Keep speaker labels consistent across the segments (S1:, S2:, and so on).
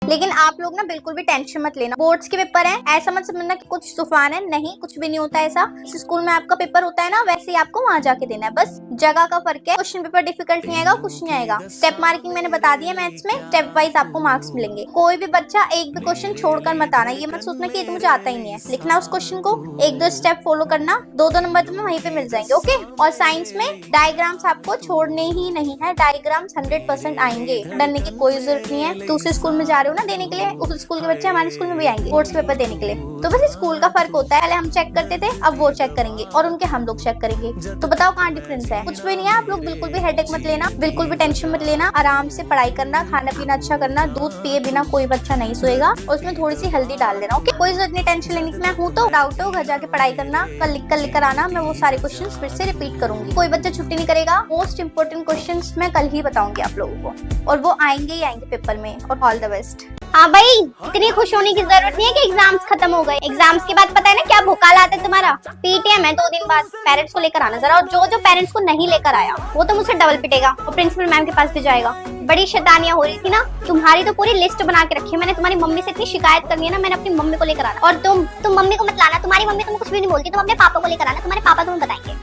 S1: लेकिन आप लोग ना बिल्कुल भी टेंशन मत लेना, बोर्ड्स के पेपर हैं, ऐसा मत समझना कि कुछ तूफान है, नहीं कुछ भी नहीं होता ऐसा। इस स्कूल में आपका पेपर होता है ना, वैसे ही आपको वहाँ जाके देना है, बस जगह का फर्क है। क्वेश्चन पेपर डिफिकल्ट नहीं आएगा, कुछ नहीं आएगा। स्टेप मार्किंग मैंने बता दिया मैथ्स में, स्टेप वाइज आपको मार्क्स मिलेंगे। कोई भी बच्चा एक भी क्वेश्चन छोड़कर मत आना, ये मत सोचना कि ये तो मुझे आता ही नहीं है। लिखना उस क्वेश्चन को, एक दो स्टेप फॉलो करना, दो दो नंबर तुम्हें वहीं पे मिल जाएंगे। ओके। और साइंस में डायग्राम्स आपको छोड़ने ही नहीं है, डायग्राम्स 100% आएंगे, डरने की कोई जरूरत नहीं है। दूसरे स्कूल में जा रहे हो ना देने के लिए, उस स्कूल के बच्चे हमारे स्कूल में भी आएंगे बोर्ड्स पेपर देने के लिए। तो बस स्कूल का फर्क होता है, पहले हम चेक करते थे, अब वो चेक करेंगे और उनके हम लोग चेक करेंगे। तो बताओ कहाँ डिफरेंस है? कुछ भी नहीं है। आप लोग बिल्कुल भी हेडेक मत लेना, बिल्कुल भी टेंशन मत लेना, आराम से पढ़ाई करना, खाना पीना अच्छा करना, दूध पिए बिना कोई बच्चा नहीं सोएगा, और उसमें थोड़ी सी हल्दी डाल देना। ओके। कोई जरूरत नहीं टेंशन लेने की। मैं हूँ तो डाउट हो, घर जाके पढ़ाई करना, कल लिख कर लेकर आना, मैं वो सारे क्वेश्चन फिर से रिपीट करूंगी। कोई बच्चा छुट्टी नहीं करेगा। मोस्ट इंपोर्टेंट क्वेश्चन मैं कल ही बताऊंगी आप लोगों को, और वो आएंगे ही आएंगे पेपर में। और ऑल द बेस्ट। हाँ भाई, इतनी खुश होने की जरूरत नहीं है कि एग्जाम्स खत्म हो गए। एग्जाम्स के बाद पता है ना क्या भूकाल आता है तुम्हारा? पीटीएम है 2 दिन बाद, पेरेंट्स को लेकर आना जरा। और जो पेरेंट्स को नहीं लेकर आया वो तो मुझसे डबल पिटेगा और प्रिंसिपल मैम के पास भी जाएगा। बड़ी शैतानियां हो रही थी ना तुम्हारी, तो पूरी लिस्ट बना के रखी है मैंने। तुम्हारी मम्मी से इतनी शिकायत करनी है ना, मैंने अपनी मम्मी को लेकर आना। और तुम मम्मी को मत लाना, तुम्हारी मम्मी तुम्हें कुछ भी नहीं बोलती, तुम अपने पापा को लेकर आना, तुम्हारे पापा तुम्हें बताएंगे।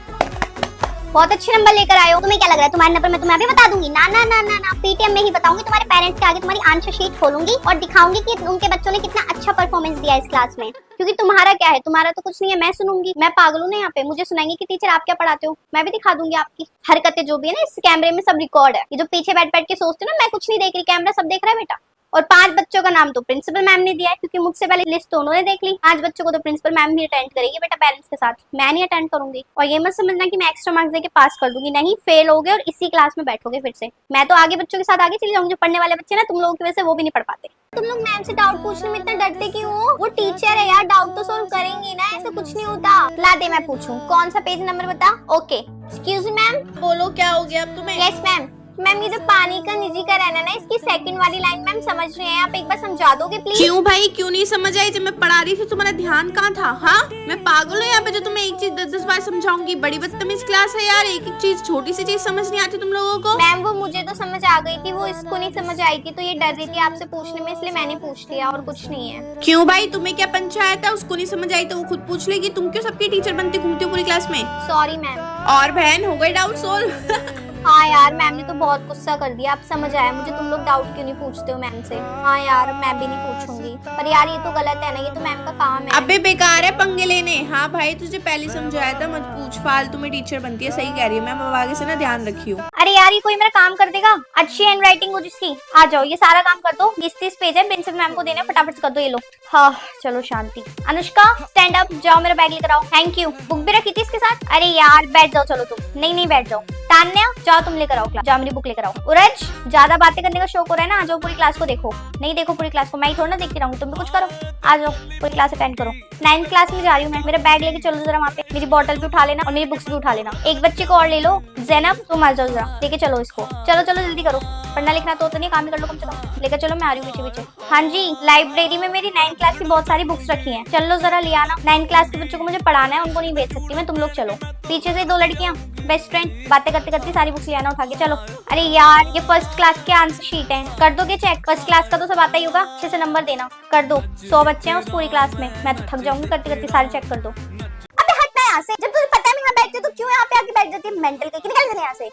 S1: बहुत अच्छे नंबर लेकर आए हो। तुम्हें क्या लग रहा है तुम्हारे नंबर मैं तुम्हें अभी बता दूंगी? ना ना ना ना ना, पीटीएम में ही बताऊंगी। तुम्हारे पेरेंट्स के आगे तुम्हारी आंसर शीट खोलूंगी और दिखाऊंगी कि उनके बच्चों ने कितना अच्छा परफॉर्मेंस दिया इस क्लास में। क्योंकि तुम्हारा क्या है, तुम्हारा तो कुछ नहीं है। मैं सुनूंगी, मैं पागल हूं ना यहाँ पे? मुझे सुनाएंगे कि टीचर आप क्या पढ़ाते हो। मैं भी दिखा दूंगी आपकी हरकतें जो भी है ना, इस कैमरे में सब रिकॉर्ड है। ये जो पीछे बैठ बैठ के सोचते हो ना मैं कुछ नहीं देख रही, कैमरा सब देख रहा है बेटा। और 5 बच्चों का नाम तो प्रिंसिपल मैम ने दिया है, क्योंकि मुझसे पहले लिस्ट तो उन्होंने देख ली। 5 बच्चों को तो प्रिंसिपल मैम ही अटेंड करेगी बेटा, पेरेंट्स के साथ। मैं नहीं अटेंड करूंगी। और ये मत समझना कि मैं एक्स्ट्रा मार्क्स देके पास कर दूंगी, नहीं, फेल होगे और इसी क्लास में बैठोगे फिर से। मैं तो आगे बच्चों के साथ आगे चली जाऊंगी। जो पढ़ने वाले बच्चे ना, तुम लोगों की वजह से वो भी नहीं पढ़ पाते। तुम लोग मैम से डाउट पूछने में इतना डरते क्यों हो? वो टीचर है यार, डाउट तो सोल्व करेंगी ना, ऐसा कुछ नहीं होता। ला दे मैं पूछूं, कौन सा पेज नंबर बता। Okay, excuse me ma'am.
S2: बोलो क्या हो गया अब तुम्हें?
S1: Yes ma'am. मैम ये जो पानी का निजी का रहना ना, इसकी सेकंड वाली लाइन मैम समझ रहे हैं, आप एक बार समझा दोगे प्लीज?
S2: क्यों भाई, क्यों नहीं समझ आई? जब मैं पढ़ा रही थी तुम्हारा ध्यान कहाँ था? हाँ, मैं पागल हूँ यहाँ पे जो तुम्हें एक चीज 10-10 बार समझाऊंगी। बड़ी बदतमीज क्लास है यार, एक एक चीज, छोटी सी चीज समझ नहीं आती तुम लोगों को।
S1: मैम वो मुझे तो समझ आ गई थी, वो इसको नहीं समझ आई थी, तो ये डर रही थी आपसे पूछने में, इसलिए मैंने पूछ लिया, और कुछ नहीं है।
S2: क्यों भाई, तुम्हें क्या पंचायत है? उसको नहीं समझ आई तो वो खुद पूछ लेगी। तुम क्यों सबकी टीचर बनती घूमती हो पूरी क्लास में?
S1: Sorry ma'am.
S2: और बहन, हो गई डाउट सोल्व?
S1: हाँ यार, मैम ने तो बहुत गुस्सा कर दिया। अब समझ आया मुझे तुम लोग डाउट क्यों नहीं पूछते हो मैम से। हाँ यार, मैं भी नहीं पूछूंगी। पर यार ये तो गलत है ना, ये तो मैम का काम है।
S2: अबे बेकार है पंगे लेने। हाँ भाई, तुझे पहले समझाया था मत पूछ, फालतू में टीचर बनती है। सही कह रही है मैम, अब आगे से ना ध्यान रखियो।
S1: अरे यार, ये कोई मेरा काम कर देगा? अच्छी हैंड राइटिंग हो जिसकी, आ जाओ, ये सारा काम कर दो। 20-30 पेज है, प्रिंसिपल मैम को देना, फटाफट से कर दो। ये लो। हाँ चलो शांति। अनुष्का स्टैंड अप, जाओ मेरा बैग लेकर आओ। Thank you. बुक भी रखी थी इसके साथ। अरे यार बैठ जाओ, चलो तुम। नहीं नहीं बैठ जाओ। तान्या जाओ तुम लेकर आओ क्लास, जाओ मेरी बुक लेकर आओ। उरज, ज्यादा बातें करने का शौक हो रहा है ना, आ जाओ पूरी क्लास को देखो। नहीं देखो पूरी क्लास को, मैं ही थोड़ा ना देखती रहूंगी, तुम भी कुछ करो। आ जाओ पूरी क्लास अटेंड करो। 9th क्लास में जा रही हूँ मैं। मेरा बैग लेके चलो जरा वहाँ पे, मेरी बॉटल भी उठा लेना और मेरी बुक्स भी उठा लेना। एक बच्चे को और ले लो, जैनब तुम आ जाओ जरा, लेके चलो इसको। चलो चलो जल्दी करो, पढ़ना लिखना तो नहीं, काम भी कर लो कम। चलो लेकर चलो, मैं आ रही हूँ पीछे पीछे। हाँ जी, लाइब्रेरी में मेरी 9th क्लास की बहुत सारी बुक्स रखी हैं, चलो जरा ले आना। 9th क्लास के बच्चों को मुझे पढ़ाना है, उनको नहीं भेज सकती मैं, तुम लोग चलो। पीछे से 2 लड़कियां बेस्ट फ्रेंड बातें करते करते सारी बुक्स ले आना उठा के, चलो। अरे यार, ये फर्स्ट क्लास के आंसर शीट है, कर दोगे चेक? फर्स्ट क्लास का तो सब आता ही होगा, अच्छे से नंबर देना। कर दो, 100 बच्चे हैं उस पूरी क्लास में, मैं तो थक जाऊंगी करते करते, सारे चेक कर दो। अबे हटना यहाँ से, जब तुझे पता है मैं यहाँ बैठती हूँ तो क्यों यहाँ पे आके बैठ जाती है? मेंटल के निकल जा यहाँ से।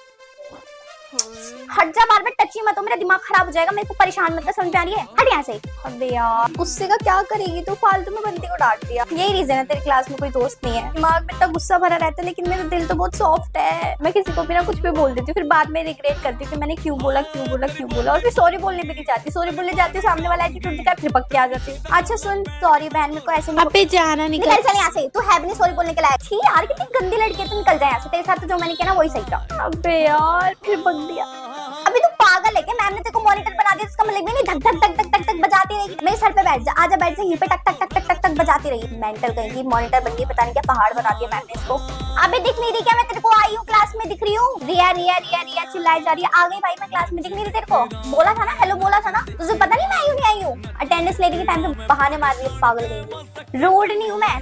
S1: हट जा, बार बार टची मत हो, मेरा दिमाग खराब हो जाएगा। मेरे को परेशान मत कर, समझ आ रही है? हट यहाँ से। अबे यार, गुस्से का क्या करेगी तू, फालतू में बंदी को डांट दिया। यही रीजन है तेरी क्लास में कोई दोस्त नहीं है, दिमाग में इतना गुस्सा भरा रहता है, लेकिन मेरा दिल तो बहुत सॉफ्ट है। मैं किसी को भी ना कुछ भी बोल देती हूँ, फिर बाद में रिग्रेट करती हूँ कि मैंने क्यों बोला क्यों बोला क्यों बोला, और फिर सॉरी बोलने भी नहीं चाहती। सॉरी बोलने जाती हूँ, सामने वाला एटीट्यूड दिखा, फिर पक के आ जाती हूँ। अच्छा सुन, सॉरी बहन, मेरे को ऐसे
S2: अबे जाना
S1: निकल चल यहाँ से, तू है भी नहीं सॉरी बोलने के लायक। छी यार, कितनी गंदी लड़की है, तू निकल जा यहाँ से। तेरे साथ तो जो मैंने किया ना वही सही था। अबे यार, फिर पक दिया। अभी तू पागल है क्या? मैम ने तेरे को मॉनिटर बना दिया, इसका मतलब नहीं धक धक धक धक धक धक बजाती रहेगी। मेरे सर पे बैठ जा, आजा बैठ जा यहीं पे, टक टक टक टक टक टक बजाती रहेगी। मेंटल कहीं की मॉनिटर बन गई, पता नहीं क्या पहाड़ बना दिया मैम ने इसको। अबे दिख नहीं रही क्या मैं तेरे को? आई हूँ क्लास में, दिख रही हूँ। रिया रिया रिया रिया चिल्लाई जा रही है। आ गई भाई मैं क्लास में, दिख नहीं रही तेरे को? बोला था ना हेलो, बोला था ना, तुझे पता नहीं मैं आई हूँ नहीं आई हूँ? अटेंडेंस लेने के टाइम पे बहाने मार रही है, पागल गई। रोड नहीं हूँ मैं।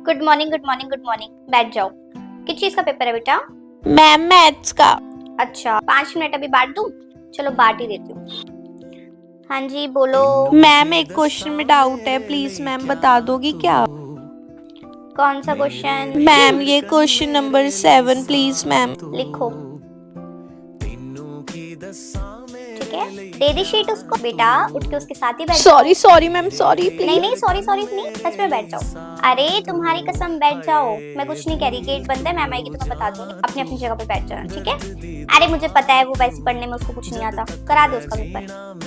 S1: Good morning good morning good morning, बैठ जाओ। किस चीज का पेपर है बेटा?
S2: मैम मैथ्स का।
S1: अच्छा, 5 मिनट अभी बांट दूं? चलो बांट ही देती हूँ। हाँ जी बोलो।
S2: मैम एक क्वेश्चन में डाउट है, प्लीज मैम बता दोगी क्या?
S1: कौन सा क्वेश्चन?
S2: मैम ये क्वेश्चन नंबर 7 प्लीज मैम।
S1: लिखो। ठीक है, दे दी शीट उसको। बेटा उठ के उसके साथ ही बैठ जाओ।
S2: सॉरी मैम, सॉरी
S1: नहीं
S2: प्लीज।
S1: नहीं सॉरी नहीं, सच में बैठ जाओ। अरे तुम्हारी कसम बैठ जाओ, मैं कुछ नहीं कह रही। गेट बंद है, मैम आएगी तो मैं बता दूंगी। अपनी अपनी जगह पे बैठ जाना, ठीक है? अरे मुझे पता है वो वैसे पढ़ने में उसको कुछ नहीं आता, करा दो उसका पेपर।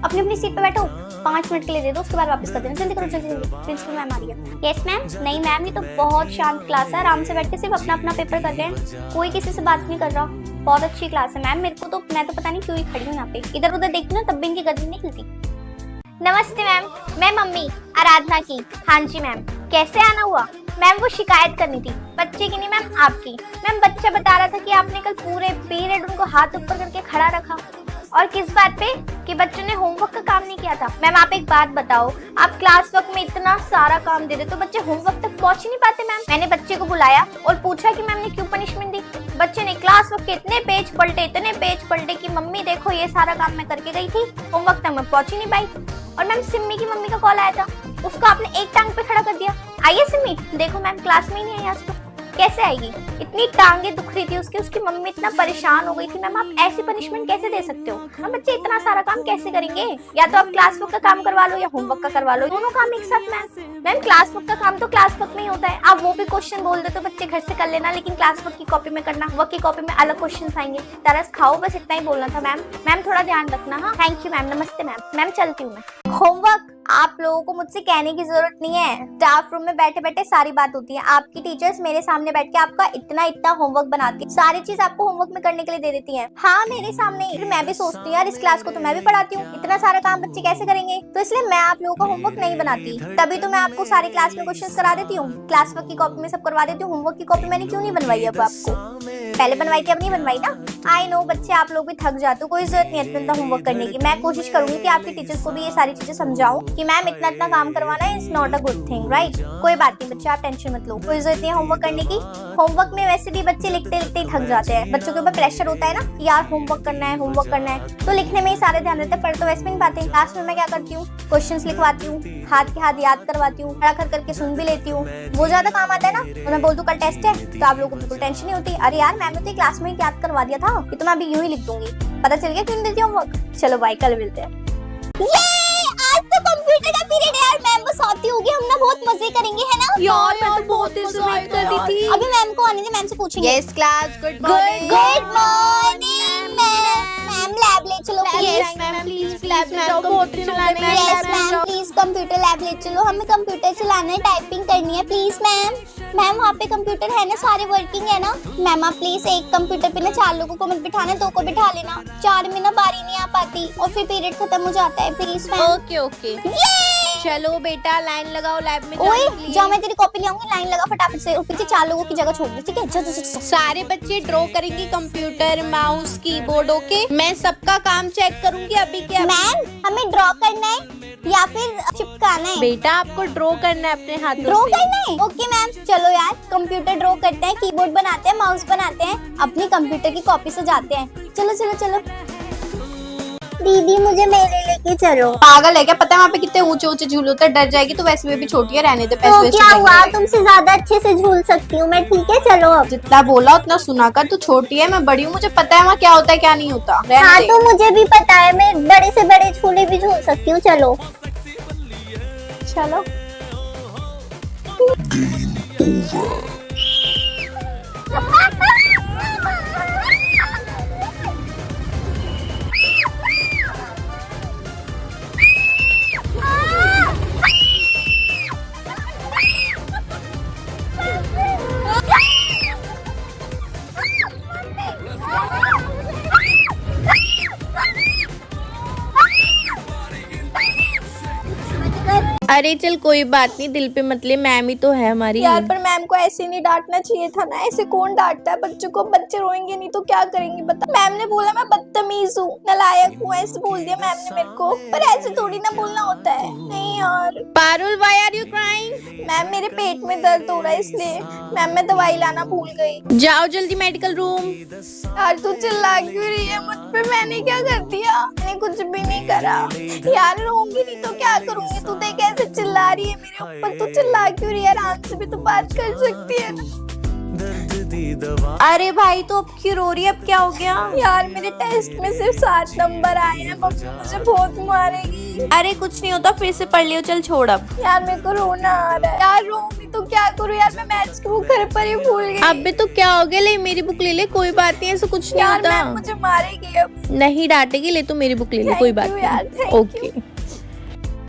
S1: अपनी अपनी सीट पे बैठो, 5 मिनट के लिए दे दो, उसके बाद वापस कर देना। जल्दी करो जल्दी जल्दी, प्रिंसिपल मैम आ रही है। Yes ma'am. नहीं मैम, ये तो बहुत शांत क्लास है, आराम से बैठ के सिर्फ अपना अपना पेपर कर रहे हैं, कोई किसी से बात नहीं कर रहा। बहुत अच्छी क्लास है मैम। मेरे को तो, मैं तो पता नहीं क्यों ही खड़ी हूँ यहाँ पे, इधर उधर देखती हूँ तब भी इनकी गर्दन नहीं हिलती। नमस्ते मैम, मैं मम्मी आराधना की। हाँ जी मैम, कैसे आना हुआ? मैम वो शिकायत करनी थी, बच्चे की नहीं मैम आपकी। मैम बच्चा बता रहा था कि आपने कल पूरे पीरियड उनको हाथ ऊपर करके खड़ा रखा, और किस बात पे? कि बच्चों ने होमवर्क का काम नहीं किया था। मैम आप एक बात बताओ, आप क्लास वर्क में इतना सारा काम दे देते तो बच्चे होमवर्क तक पहुंच ही नहीं पाते। मैम मैंने बच्चे को बुलाया और पूछा कि मैम ने क्यों पनिशमेंट दी। बच्चे ने क्लास वर्क के इतने पेज पलटे कि मम्मी देखो ये सारा काम मैं करके गई थी, होमवर्क तक मैं पहुंच ही नहीं पाई। और मैम सिम्मी की मम्मी का कॉल आया था, उसको आपने एक टांग पे खड़ा कर दिया। आइए सिम्मी, देखो मैम क्लास में ही नहीं आई आज तो। कैसे आएगी? इतनी टांगे दुख रही थी उसकी मम्मी इतना परेशान हो गई थी। मैम आप ऐसी पनिशमेंट कैसे दे सकते हो? हम बच्चे इतना सारा काम कैसे करेंगे? या तो आप क्लास वर्क का काम करवा लो या होमवर्क का करवा लो, दोनों काम एक साथ। मैम क्लास वर्क का काम तो क्लास वर्क में ही होता है, आप वो भी क्वेश्चन बोल देते हो बच्चे घर से कर लेना, लेकिन क्लास वर्क की कॉपी में करना, वर्क की कॉपी में अलग क्वेश्चन आएंगे। तरस खाओ, बस इतना ही बोलना था मैम। मैम थोड़ा ध्यान रखना। हाँ थैंक यू मैम, नमस्ते मैम। मैम चलती हूँ मैं। होमवर्क आप लोगों को मुझसे कहने की जरूरत नहीं है, स्टाफ रूम में बैठे बैठे सारी बात होती है। आपकी टीचर्स मेरे सामने बैठ के आपका इतना होमवर्क बनाती है, सारी चीज आपको होमवर्क में करने के लिए दे देती हैं। हाँ मेरे सामने। फिर मैं भी सोचती हूँ यार इस क्लास को तो मैं भी पढ़ाती हूँ, इतना सारा काम बच्चे कैसे करेंगे, तो इसलिए मैं आप लोगों का होमवर्क नहीं बनाती। तभी तो मैं आपको सारे क्लास में क्वेश्चंस करा देती हूँ, क्लास वर्क की कॉपी में सब करवा देती हूँ। होमवर्क की कॉपी मैंने क्यों नहीं बनवाई अब आपको? पहले बनवाई थी, अब नहीं बनवाई ना। आई नो बच्चे आप लोग भी थक जाते हो, कोई जरूरत नहीं है इतना होमवर्क करने की। मैं कोशिश करूंगी कि आपकी टीचर्स को भी ये सारी चीजें समझाऊं कि मैम इतना काम करवाना is not a good thing, right? कोई बात नहीं बच्चे, आप टेंशन मत लो, कोई जरूरत नहीं है होमवर्क करने की। होमवर्क में वैसे भी बच्चे लिखते लिखते ही थक जाते हैं, बच्चों के ऊपर प्रेशर होता है ना कि यार होमवर्क करना है, तो लिखने में ही सारे ध्यान रहता है, पढ़ तो वैसे भी नहीं पाते। लास्ट में मैं क्या करती हूँ, क्वेश्चंस लिखवाती हूँ, हाथ के हाथ याद करवाती हूँ, खड़ा कर करके सुन भी लेती हूँ। वो ज्यादा काम आता है ना। तो मैं बोल दूं कल टेस्ट है तो आप लोगों को बिल्कुल टेंशन नहीं होती, अरे यार मैम ने तो क्लास में याद करवा दिया था कि तो मैं अभी यूं ही लिख दूंगी। पता चल गया क्यों नहीं देती होमवर्क। चलो भाई कल मिलते हैं। आज तो कंप्यूटर का पीरियड है यार, मैम बस आती होगी, हम ना बहुत मजे करेंगे है ना
S2: यार मैं तो बहुत देर से वेट कर रही थी।
S1: अभी मैम को आने दे, मैम से पूछेंगे।
S2: Yes class, good
S1: good morning ma'am, lab ले चलो
S2: यस मैम प्लीज लैब में जाओ, बहुत दिन हो गए।
S1: Yes ma'am please computer lab ले चलो, हमें कंप्यूटर चलाना है, टाइपिंग करनी है प्लीज मैम। मैम वहाँ पे कंप्यूटर है ना, सारे वर्किंग है ना? मैम आप प्लीज एक कंप्यूटर पे ना 4 लोगों को मत बिठाना, 2 को बिठा लेना, 4 में ना बारी नहीं आ पाती और फिर पीरियड खत्म हो जाता है प्लीज मैम।
S2: ओके चलो बेटा लाइन लगाओ, लैब में
S1: ओए जाओ, मैं तेरी कॉपी ले आऊंगी, लाइन लगा फटाफट से, और पीछे 4 लोगों की जगह छोड़ दे, ठीक है? जा।
S2: सारे बच्चे ड्रॉ करेंगे, कंप्यूटर माउस कीबोर्ड, ओके? मैं सबका काम चेक करूंगी अभी के अभी।
S1: मैम हमें ड्रॉ करना है या फिर चिपकाना है?
S2: बेटा आपको ड्रॉ करना है अपने हाथों
S1: ड्रॉ
S2: से।
S1: करना है? ओके मैम चलो यार, कंप्यूटर ड्रॉ करते हैं, कीबोर्ड बनाते हैं, माउस बनाते हैं, अपनी कंप्यूटर की कॉपी सजाते हैं। चलो दीदी मुझे मेरे लेके चलो।
S2: पागल है क्या? पता है वहाँ पे कितने ऊंचे ऊंचे झूले होते हैं, डर जाएगी तो वैसे भी छोटी है, रहने दे, पैसे
S1: तो
S2: वेस्ट
S1: क्या
S2: करेंगे।
S1: हुआ, तुमसे ज्यादा अच्छे से झूल सकती हूँ मैं, ठीक है? चलो अब।
S2: जितना बोला उतना सुना कर, तू छोटी है मैं बड़ी हूँ, मुझे पता है वहाँ क्या होता है क्या नहीं होता।
S1: हाँ तो मुझे भी पता है, मैं बड़े से बड़े झूले भी झूल सकती हूँ। चलो
S2: अरे चल कोई बात नहीं, दिल पे मत ले, मैम ही तो है हमारी।
S1: यार पर मैम को ऐसे नहीं डांटना चाहिए था ना, ऐसे कौन डांटता है बच्चों को, बच्चे रोएंगे नहीं तो क्या करेंगे बता। मैम ने बोला मैं बदतमीज हूँ, नालायक हूँ, ऐसे बोल दिया मैम ने मेरे को, पर ऐसे थोड़ी ना बोलना होता है। नहीं यार।
S2: Parul why are you crying?
S1: Ma'am मेरे पेट में दर्द हो रहा है इसलिए। मैम मैं दवाई लाना भूल गई।
S2: जाओ जल्दी मेडिकल रूम।
S1: यार तू चिल्ला क्यों रही है मुझ पे, मैंने क्या कर दिया? मैंने कुछ भी नहीं करा। यार रोऊंगी नहीं तो क्या करूंगी, तू देख कैसे चिल्ला रही है मेरे ऊपर, तू चिल्ला क्यों रही है? आराम से भी तो बात कर सकती है ना।
S2: अरे भाई तो अब क्यों रो रही है, अब क्या हो गया?
S1: यार मेरे टेस्ट में सिर्फ 7 नंबर आए हैं, मम्मी मुझे बहुत मारेगी।
S2: अरे कुछ नहीं होता, फिर से पढ़ लियो, चल छोड़ अब।
S1: यार मेरे को रोना आ रहा है। यार रोऊंगी तो क्या करूँ यार, मैं मैथ्स की बुक घर पर ही भूल गई।
S2: अबे तो क्या हो गया, ले मेरी बुक ले ले, कोई बात नहीं, ऐसा कुछ नहीं
S1: यार
S2: होता।
S1: मैम मुझे मारेगी अब।
S2: नहीं डांटेगी, ले तू मेरी बुक ले ले,
S1: Thank
S2: कोई
S1: you
S2: बात
S1: यार,
S2: नहीं।
S1: thank you।
S2: ओके